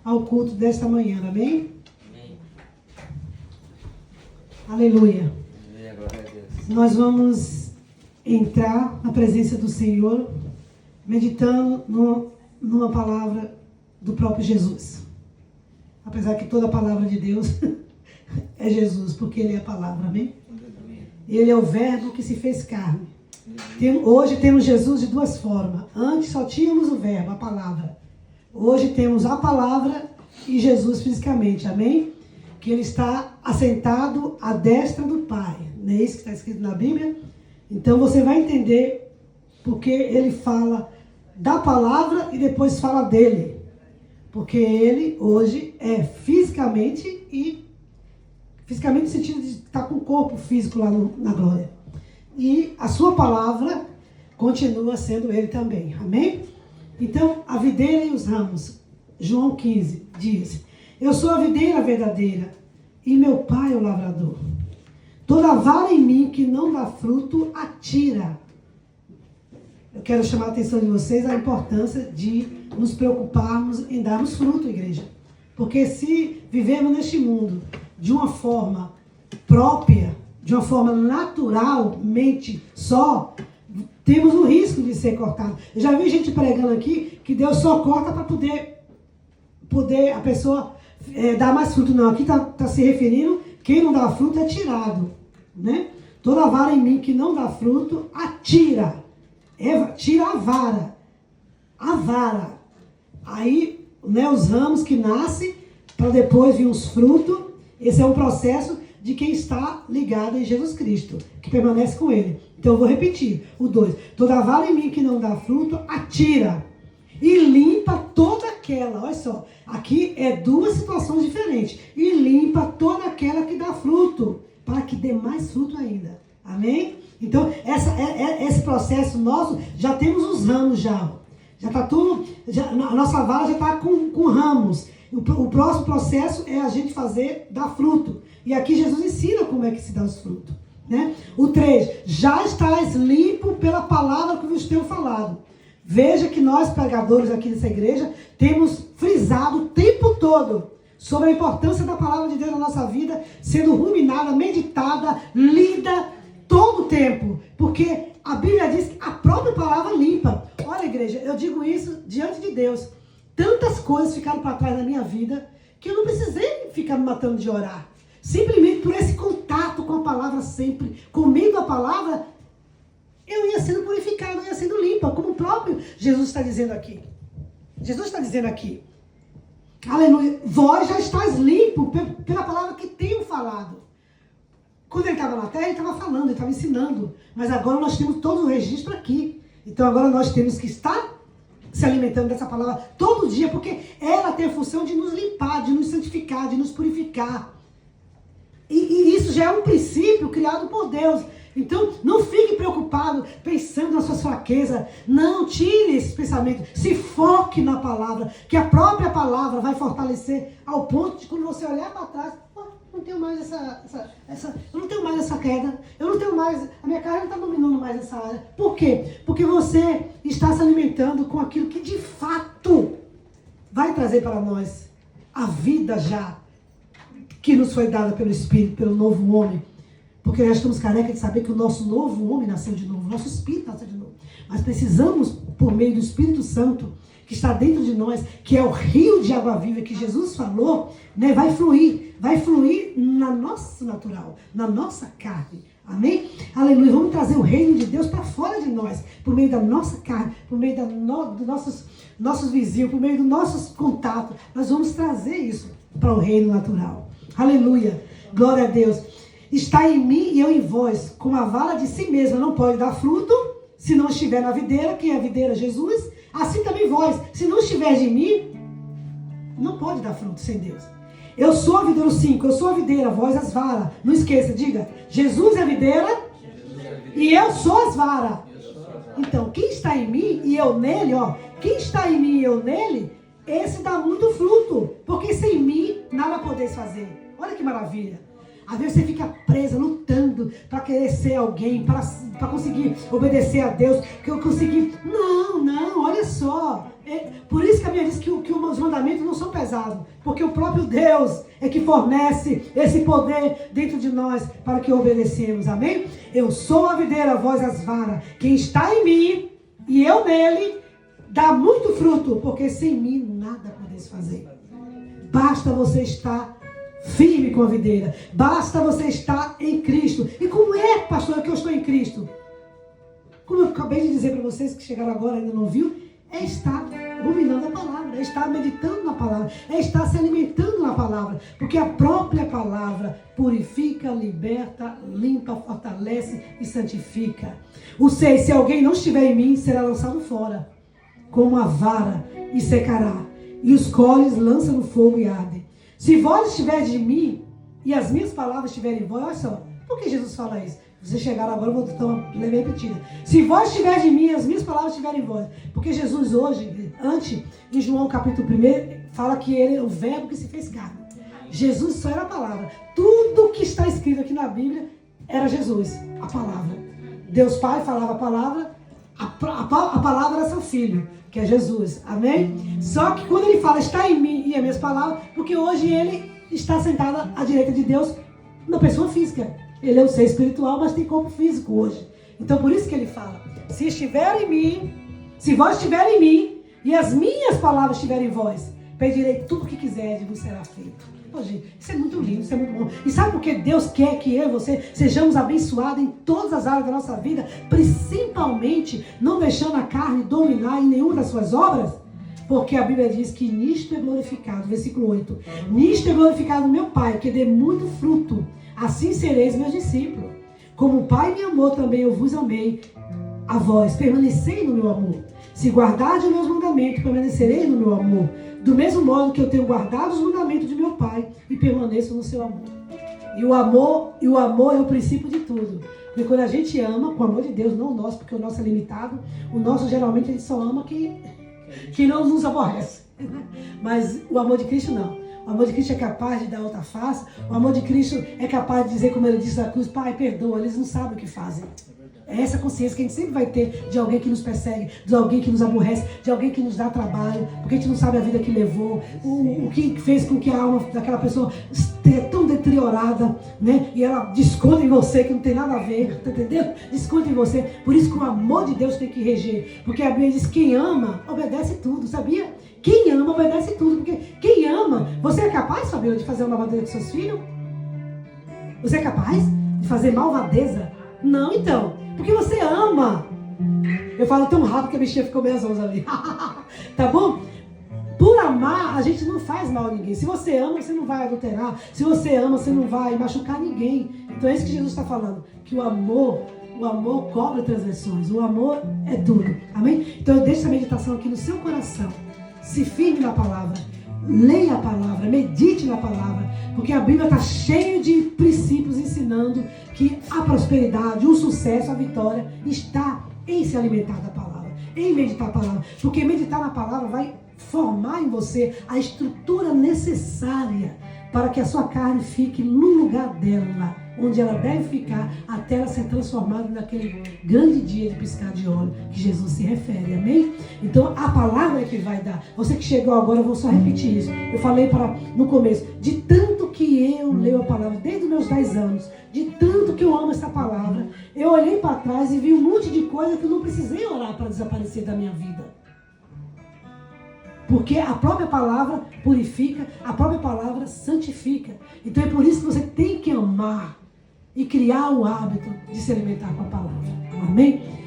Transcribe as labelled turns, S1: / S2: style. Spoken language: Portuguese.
S1: ao culto desta manhã, amém? Amém. Aleluia. Amém, glória a Deus. Nós vamos entrar na presença do Senhor, meditando numa palavra do próprio Jesus. Apesar que toda a palavra de Deus é Jesus, porque Ele é a palavra, amém? Ele é o verbo que se fez carne. Hoje temos Jesus de duas formas. Antes só tínhamos o verbo, a palavra. Hoje temos a palavra e Jesus fisicamente, amém? Que Ele está assentado à destra do Pai. Não é isso que está escrito na Bíblia? Então você vai entender porque Ele fala da palavra e depois fala dele. Porque Ele hoje é fisicamente no sentido de estar com o corpo físico lá na glória. E a sua palavra continua sendo Ele também, amém? Então, a videira e os ramos, João 15, diz: eu sou a videira verdadeira e meu pai é o lavrador. Toda vara em mim que não dá fruto, atira. Eu quero chamar a atenção de vocês à importância de nos preocuparmos em darmos fruto, igreja. Porque se vivemos neste mundo de uma forma própria, de uma forma naturalmente só, temos o risco de ser cortado. Eu já vi gente pregando aqui que Deus só corta para poder a pessoa dar mais fruto. Não, aqui está se referindo, quem não dá fruto é tirado, né? Toda vara em mim que não dá fruto, atira. Tira a vara. A vara. Aí, né, os ramos que nascem, para depois vir os frutos. Esse é um processo de quem está ligado em Jesus Cristo, que permanece com Ele. Então eu vou repetir, o 2. Toda vara em mim que não dá fruto, atira. E limpa toda aquela, olha só, aqui é duas situações diferentes. E limpa toda aquela que dá fruto, para que dê mais fruto ainda. Amém? Então, esse processo nosso, já temos os ramos já. Já está tudo, a nossa vara já está com ramos. O próximo processo é a gente dar fruto. E aqui Jesus ensina como é que se dá os frutos, né? O 3, já estás limpo pela palavra que vos tenho falado. Veja que nós, pregadores aqui dessa igreja, temos frisado o tempo todo sobre a importância da palavra de Deus na nossa vida, sendo ruminada, meditada, lida todo o tempo. Porque a Bíblia diz que a própria palavra limpa. Olha, igreja, eu digo isso diante de Deus. Tantas coisas ficaram para trás na minha vida que eu não precisei ficar me matando de orar. Simplesmente por esse contato com a palavra sempre, comendo a palavra, eu ia sendo purificada, eu ia sendo limpa, como o próprio Jesus está dizendo aqui. Jesus está dizendo aqui, aleluia, vós já estáis limpo pela palavra que tenho falado. Quando ele estava na terra, ele estava falando, ele estava ensinando. Mas agora nós temos todo o registro aqui. Então agora nós temos que estar se alimentando dessa palavra todo dia, porque ela tem a função de nos limpar, de nos santificar, de nos purificar. E isso já é um princípio criado por Deus. Então, não fique preocupado pensando nas suas fraquezas. Não, tire esse pensamento. Se foque na palavra, que a própria palavra vai fortalecer ao ponto de quando você olhar para trás, não tenho mais eu não tenho mais essa queda. Eu não tenho mais, a minha carne não está dominando mais essa área. Por quê? Porque você está se alimentando com aquilo que de fato vai trazer para nós a vida já que nos foi dada pelo Espírito, pelo novo homem. Porque nós estamos carecas de saber que o nosso novo homem nasceu de novo, o nosso Espírito nasceu de novo. Mas precisamos, por meio do Espírito Santo, que está dentro de nós, que é o rio de água viva que Jesus falou, né, vai fluir na nossa natural, na nossa carne. Amém? Aleluia. Vamos trazer o reino de Deus para fora de nós, por meio da nossa carne, por meio dos nossos vizinhos, por meio dos nossos contatos. Nós vamos trazer isso para o reino natural. Aleluia. Glória a Deus. Está em mim e eu em vós, como a vara de si mesma não pode dar fruto, se não estiver na videira. Quem é a videira? Jesus. Assim também vós, se não estiver em mim, não pode dar fruto sem Deus. Eu sou a videira, 5, eu sou a videira, vós as varas. Não esqueça, diga, Jesus é a videira e eu sou as varas. Então, quem está em mim e eu nele, quem está em mim e eu nele, esse dá muito fruto, porque sem mim nada podeis fazer. Olha que maravilha. Às vezes você fica presa, lutando para querer ser alguém, para conseguir obedecer a Deus, que eu consegui. Não, olha só. Por isso que a Bíblia diz que os mandamentos não são pesados, porque o próprio Deus é que fornece esse poder dentro de nós para que obedecemos, amém? Eu sou a videira, vós as varas. Quem está em mim e eu nele, dá muito fruto, porque sem mim nada podeis fazer. Basta você estar firme com a videira. Basta você estar em Cristo. E como é, pastor, que eu estou em Cristo? Como eu acabei de dizer para vocês que chegaram agora e ainda não viu, é estar ruminando a palavra, é estar meditando na palavra, é estar se alimentando na palavra, porque a própria palavra purifica, liberta, limpa, fortalece e santifica. O 6, se alguém não estiver em mim, será lançado fora, com uma vara e secará, e os colhes lançam no fogo e ardem. Se vós estiverdes de mim, e as minhas palavras estiverem em vós, olha só, por que Jesus fala isso? Vocês chegaram agora, eu vou dar uma leve repetida. Se vós estiverdes de mim, as minhas palavras estiverem em vós. Porque Jesus hoje, antes, em João capítulo 1, fala que ele é o verbo que se fez carne. Jesus só era a palavra. Tudo que está escrito aqui na Bíblia era Jesus, a palavra. Deus Pai falava a palavra, a palavra era seu filho, que é Jesus. Amém? Só que quando ele fala, está em mim e as minhas palavras, porque hoje ele está sentado à direita de Deus na pessoa física. Ele é um ser espiritual, mas tem corpo físico hoje. Então por isso que ele fala, se estiver em mim, se vós estiverem em mim, e as minhas palavras estiverem em vós, pedirei tudo o que quiser e vos será feito. Pô, gente, isso é muito lindo, isso é muito bom. E sabe por que Deus quer que eu e você sejamos abençoados em todas as áreas da nossa vida, principalmente não deixando a carne dominar em nenhuma das suas obras? Porque a Bíblia diz que nisto é glorificado, versículo 8, nisto é glorificado meu Pai, que dê muito fruto, assim sereis meus discípulos. Como o Pai me amou, também eu vos amei a vós, permanecei no meu amor. Se guardardes os meus mandamentos, permanecereis no meu amor. Do mesmo modo que eu tenho guardado os mandamentos de meu Pai e permaneço no seu amor. E o amor é o princípio de tudo. Porque quando a gente ama, com o amor de Deus, não o nosso, porque o nosso é limitado, o nosso geralmente a gente só ama quem não nos aborrece. Mas o amor de Cristo não. O amor de Cristo é capaz de dar outra face. O amor de Cristo é capaz de dizer, como ele disse na cruz, Pai, perdoa, eles não sabem o que fazem. É essa consciência que a gente sempre vai ter de alguém que nos persegue, de alguém que nos aborrece, de alguém que nos dá trabalho, porque a gente não sabe a vida que levou, o que fez com que a alma daquela pessoa esteja tão deteriorada, né? E ela desconta em você, que não tem nada a ver, tá entendendo? Desconta em você. Por isso que o amor de Deus tem que reger. Porque a Bíblia diz, quem ama, obedece tudo, sabia? Quem ama, obedece tudo. Porque quem ama, você é capaz, Fabiola, de fazer uma malvadeza com seus filhos? Você é capaz de fazer malvadeza? Não, então. Porque você ama. Eu falo tão rápido que a bichinha ficou meio zonza ali. Tá bom? Por amar, a gente não faz mal a ninguém. Se você ama, você não vai adulterar. Se você ama, você não vai machucar ninguém. Então é isso que Jesus está falando. Que o amor cobre transgressões. O amor é tudo. Amém? Então eu deixo essa meditação aqui no seu coração. Se firme na palavra. Leia a palavra, medite na palavra, porque a Bíblia está cheia de princípios ensinando que a prosperidade, o sucesso, a vitória está em se alimentar da palavra, em meditar a palavra, porque meditar na palavra vai formar em você a estrutura necessária para que a sua carne fique no lugar dela, onde ela deve ficar até ela ser transformada naquele grande dia de piscar de olho que Jesus se refere, amém? Então a palavra é que vai dar. Você que chegou agora, eu vou só repetir isso. Eu falei no começo, de tanto que eu leio a palavra, desde os meus 10 anos, de tanto que eu amo essa palavra, eu olhei para trás e vi um monte de coisa que eu não precisei orar para desaparecer da minha vida. Porque a própria palavra purifica, a própria palavra santifica. Então é por isso que você tem que amar e criar o hábito de se alimentar com a palavra. Amém?